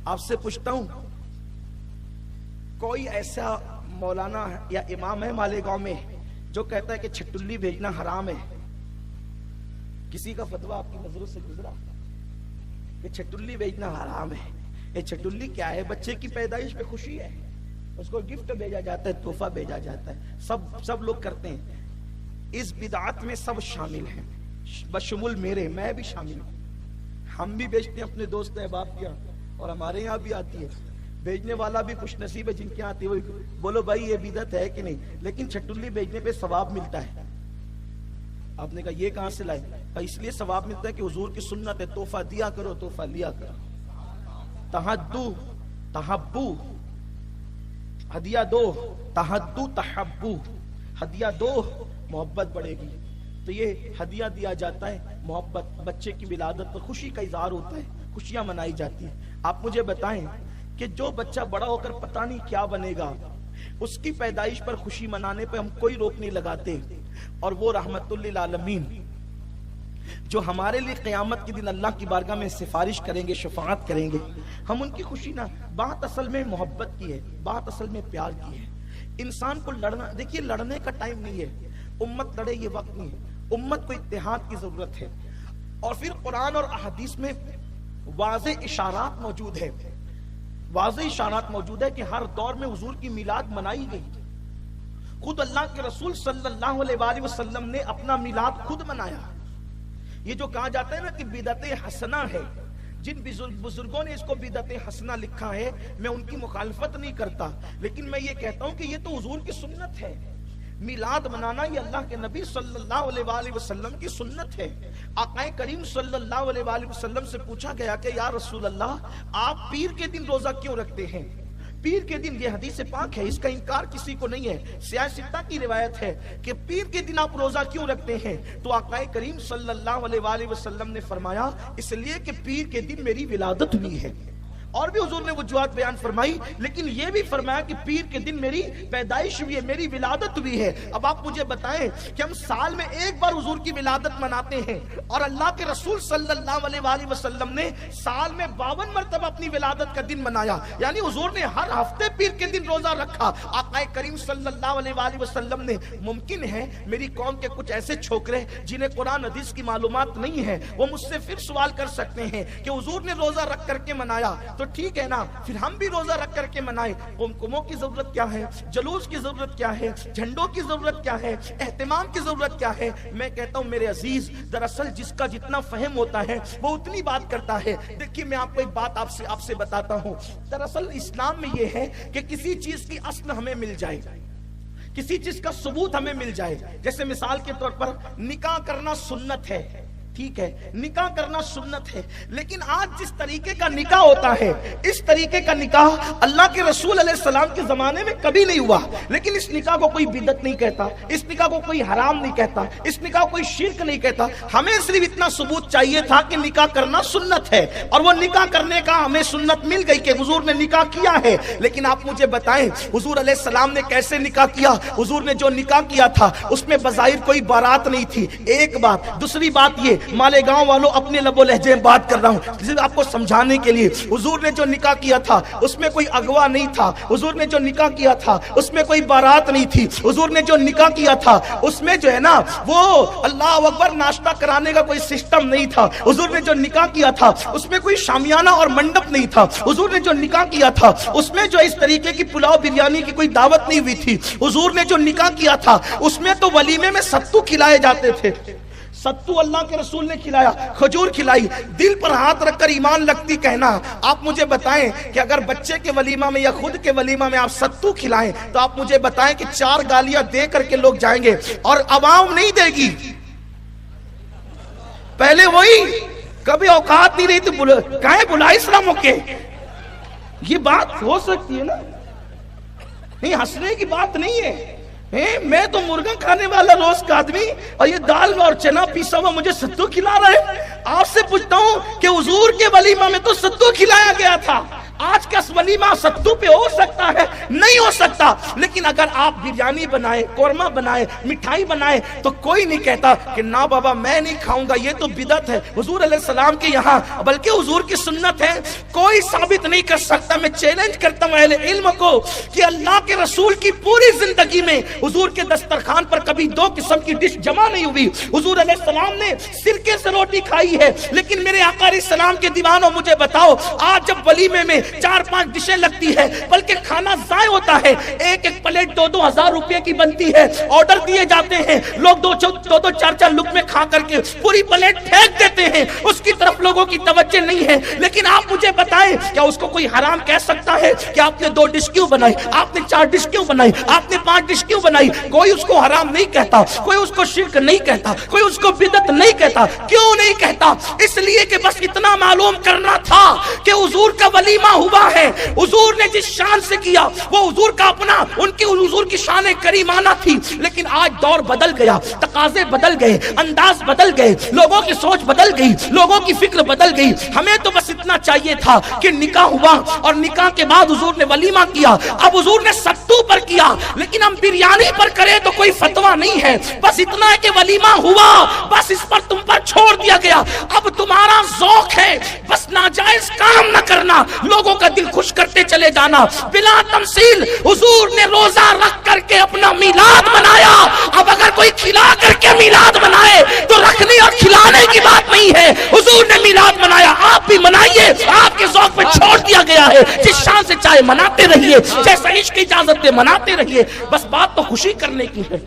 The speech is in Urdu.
آپ سے پوچھتا ہوں، کوئی ایسا مولانا یا امام ہے مالیگاؤں میں جو کہتا ہے کہ چھٹلی بھیجنا حرام ہے؟ کسی کا فتویٰ آپ کی نظروں سے گزرا کہ چھٹلی بھیجنا حرام ہے؟ یہ چھٹلی کیا ہے؟ بچے کی پیدائش پہ خوشی ہے، اس کو گفٹ بھیجا جاتا ہے، تحفہ بھیجا جاتا ہے، سب لوگ کرتے ہیں۔ اس بدعت میں سب شامل ہیں، بشمول میرے، میں بھی شامل ہوں۔ ہم بھی بیچتے ہیں اپنے دوست احباب کیا، اور ہمارے یہاں بھی آتی ہے۔ بیچنے والا بھی خوش نصیب ہے جن کے آتی ہے، وہ بولو بھائی یہ بدعت ہے کہ نہیں، لیکن چھٹلی بیچنے پہ ثواب ملتا ہے۔ آپ نے کہا یہ کہاں سے لائے؟ اس لیے ثواب ملتا ہے کہ حضور کی سنت ہے، تحفہ دیا کرو، تحفہ لیا کرو، تحدو تحبو، ہدیہ دو، تحدو تحبو، ہدیہ دو محبت بڑھے گی۔ تو یہ ہدیہ دیا جاتا ہے، محبت، بچے کی ولادت پر خوشی کا اظہار ہوتا ہے، خوشیاں منائی جاتی ہیں۔ آپ مجھے بتائیں کہ جو بچہ بڑا ہو کر پتہ نہیں کیا بنے گا، اس کی پیدائش پر خوشی منانے پہ ہم کوئی روک نہیں لگاتے، اور وہ رحمت للعالمین جو ہمارے لیے قیامت کے دن اللہ کی بارگاہ میں سفارش کریں گے، شفاعت کریں گے، ہم ان کی خوشی نہ۔ بات اصل میں محبت کی ہے، بات اصل میں پیار کی ہے۔ انسان کو لڑنا، دیکھیے لڑنے کا ٹائم نہیں ہے، امت لڑے یہ وقت نہیں ہے، امت کو اتحاد کی ضرورت ہے۔ اور پھر قرآن اور احادیث میں واضح اشارات موجود ہے، واضح اشارات موجود ہے کہ ہر دور میں حضور کی میلاد منائی گئی۔ خود اللہ کے رسول صلی اللہ علیہ وآلہ وسلم نے اپنا میلاد خود منایا۔ یہ جو کہا جاتا ہے نا کہ بدعت حسنہ ہے، جن بزرگوں نے اس کو بدعت حسنہ لکھا ہے، میں ان کی مخالفت نہیں کرتا، لیکن میں یہ کہتا ہوں کہ یہ تو حضور کی سنت ہے۔ میلاد منانا یہ اللہ کے نبی صلی اللہ علیہ وآلہ وسلم کی سنت ہے۔ آقا کریم صلی اللہ علیہ وآلہ وسلم سے پوچھا گیا کہ یا رسول اللہ، آپ پیر کے دن روزہ کیوں رکھتے ہیں؟ پیر کے دن، یہ حدیث پاک ہے، اس کا انکار کسی کو نہیں ہے، سیاہ ستہ کی روایت ہے کہ پیر کے دن آپ روزہ کیوں رکھتے ہیں؟ تو آقا کریم صلی اللہ علیہ وآلہ وسلم نے فرمایا اس لیے کہ پیر کے دن میری ولادت ہوئی ہے۔ اور بھی حضور نے وجوہات بیان فرمائی، لیکن یہ بھی فرمایا کہ پیر کے دن میری پیدائش ہوئی ہے، میری ولادت ہوئی ہے۔ اب آپ مجھے بتائیں کہ ہم سال میں ایک بار حضور کی ولادت مناتے ہیں، اور اللہ کے رسول صلی اللہ علیہ وآلہ وسلم نے سال میں 52 مرتبہ اپنی ولادت کا دن منایا، یعنی حضور نے ہر ہفتے پیر کے دن روزہ رکھا۔ آقا کریم صلی اللہ علیہ وآلہ وسلم نے، ممکن ہے میری قوم کے کچھ ایسے چھوکرے جنہیں قرآن حدیث کی معلومات نہیں ہے، وہ مجھ سے پھر سوال کر سکتے ہیں کہ حضور نے روزہ رکھ کر کے منایا تو ٹھیک ہے نا، پھر ہم بھی روزہ رکھ کر کے منائیں۔ قمقموں کی ضرورت کیا ہے؟ جلوس کی ضرورت کیا ہے؟ جھنڈوں کی ضرورت کیا ہے؟ اہتمام کی ضرورت کیا ہے؟ میں کہتا ہوں میرے عزیز، دراصل جس کا جتنا فہم ہوتا ہے وہ اتنی بات کرتا ہے۔ دیکھیے میں آپ کو ایک بات آپ سے بتاتا ہوں، دراصل اسلام میں یہ ہے کہ کسی چیز کی اصل ہمیں مل جائے، کسی چیز کا ثبوت ہمیں مل جائے۔ جیسے مثال کے طور پر نکاح کرنا سنت ہے، ٹھیک ہے، نکاح کرنا سنت ہے، لیکن آج جس طریقے کا نکاح ہوتا ہے، اس طریقے کا نکاح اللہ کے رسول علیہ السلام کے زمانے میں کبھی نہیں ہوا، لیکن اس نکاح کو کوئی بدعت نہیں کہتا، اس نکاح کو کوئی حرام نہیں کہتا، اس نکاح کو کوئی شرک نہیں کہتا۔ ہمیں صرف اتنا ثبوت چاہیے تھا کہ نکاح کرنا سنت ہے، اور وہ نکاح کرنے کا ہمیں سنت مل گئی کہ حضور نے نکاح کیا ہے۔ لیکن آپ مجھے بتائیں حضور علیہ السلام نے کیسے نکاح کیا؟ حضور نے جو نکاح کیا تھا اس میں بظاہر کوئی بارات نہیں تھی، ایک بات۔ دوسری بات یہ، مالیگاؤں والوں اپنے لب و لہجے میں بات کر رہا ہوں صرف آپ کو سمجھانے کے لیے، حضور نے جو نکاح کیا تھا اس میں کوئی اغوا نہیں تھا، حضور نے جو نکاح کیا تھا اس میں کوئی بارات نہیں تھی، حضور نے جو نکاح کیا تھا اس میں جو ہے نا وہ اللہ اکبر ناشتہ کرانے کا کوئی سسٹم نہیں تھا، حضور نے جو نکاح کیا تھا اس میں کوئی شامیانہ اور منڈپ نہیں تھا، حضور نے جو نکاح کیا تھا اس میں جو اس طریقے کی پلاؤ بریانی کی کوئی دعوت نہیں ہوئی تھی، حضور نے جو نکاح کیا تھا اس میں تو ولیمے میں ستو کھلائے جاتے تھے، ستو اللہ کے رسول نے کھلایا، کھجور کھلائی۔ دل پر ہاتھ رکھ کر ایمان لگتی کہنا، آپ مجھے بتائیں کہ اگر بچے کے ولیمہ میں یا خود کے ولیمہ میں آپ ستو کھلائیں تو آپ مجھے بتائیں کہ 4 گالیاں دے کر کے لوگ جائیں گے اور عوام نہیں دے گی؟ پہلے وہی کبھی اوقات نہیں رہی تو کہیں بلائی اسلاموں کے، یہ بات ہو سکتی ہے نا؟ نہیں، ہنسنے کی بات نہیں ہے۔ میں تو مرغا کھانے والا روز کا آدمی، اور یہ دال اور چنا پیسا ہوا مجھے ستو کھلا رہا ہے۔ آپ سے پوچھتا ہوں کہ حضور کے ولیمہ میں تو ستو کھلایا گیا تھا، آج کا ولیمہ ستو پہ ہو سکتا ہے, نہیں ہو سکتا, لیکن اگر آپ بریانی بنائے, قورمہ بنائے, مٹھائی بنائے تو کوئی نہیں کہتا کہ نا بابا میں نہیں کھاؤں گا, یہ تو بدعت ہے حضور علیہ السلام کے یہاں, بلکہ حضور کی سنت ہے. کوئی ثابت نہیں کر سکتا. میں چیلنج کرتا ہوں اہل علم کو کہ اللہ کے رسول کی پوری زندگی میں حضور کے دسترخوان پر کبھی دو قسم کی ڈش جمع نہیں ہوئی. حضور علیہ السلام نے سرکے سے روٹی کھائی ہے, لیکن میرے آقا علیہ السلام کے دیوانوں مجھے بتاؤ, آج جب ولیمے میں 4-5 ڈشیں لگتی ہے, بلکہ کھانا ضائع ہوتا ہے, ایک پلیٹ 2-2 ہزار روپے کی بنتی ہے, آرڈر دیے جاتے ہیں, لوگ 2-4 لقمے کھا کر کے پوری پلیٹ پھینک دیتے ہیں, اس کی طرف لوگوں کی توجہ نہیں ہے. لیکن آپ مجھے بتائیں کیا اس کو کوئی حرام کہہ سکتا ہے کہ آپ نے 2 ڈش کیوں بنائی, آپ نے 4 ڈش کیوں بنائی, آپ نے 5 ڈش کیوں بنائی؟ کوئی اس کو حرام نہیں کہتا, کوئی اس کو شرک نہیں کہتا, کوئی اس کو بدعت نہیں کہتا. کیوں نہیں کہتا؟ اس لیے کہ بس اتنا معلوم کرنا تھا کہ حضور کا ولیمہ ہوا ہے, حضور نے جس شان سے کیا وہ حضور کا اپنا, ان کی حضور کی شان کریمانہ تھی. لیکن آج دور بدل گیا, تقاضے بدل گئے, انداز بدل گئے, لوگوں کی سوچ بدل گئی, لوگوں کی فکر بدل گئی. ہمیں تو بس اتنا چاہیے تھا کہ نکاح ہوا اور نکاح کے بعد حضور نے ولیمہ کیا. اب حضور نے ستو پر کیا, لیکن ہم بریانی پر کریں تو کوئی فتویٰ نہیں ہے. بس اتنا ہے کہ ولیمہ ہوا, بس اس پر تم پر چھوڑ دیا گیا. اب تمہارا ذوق ہے بس ناجائز کام نہ کرنا, لوگوں کا دل خوش کرتے چلے جانا بلا تمثیل. حضور نے روزہ رکھ کر کے اپنا میلاد منایا. اب اگر کوئی کھلا کر کے میلاد منائے تو رکھنے اور کھلانے کی بات نہیں ہے. حضور نے میلاد منایا, آپ بھی منائیے, آپ کے ذوق پہ چھوڑ دیا گیا ہے. جس شان سے چاہے مناتے رہیے, جیسا عشق کی اجازت دے مناتے رہیے, بس بات تو خوشی کرنے کی ہے.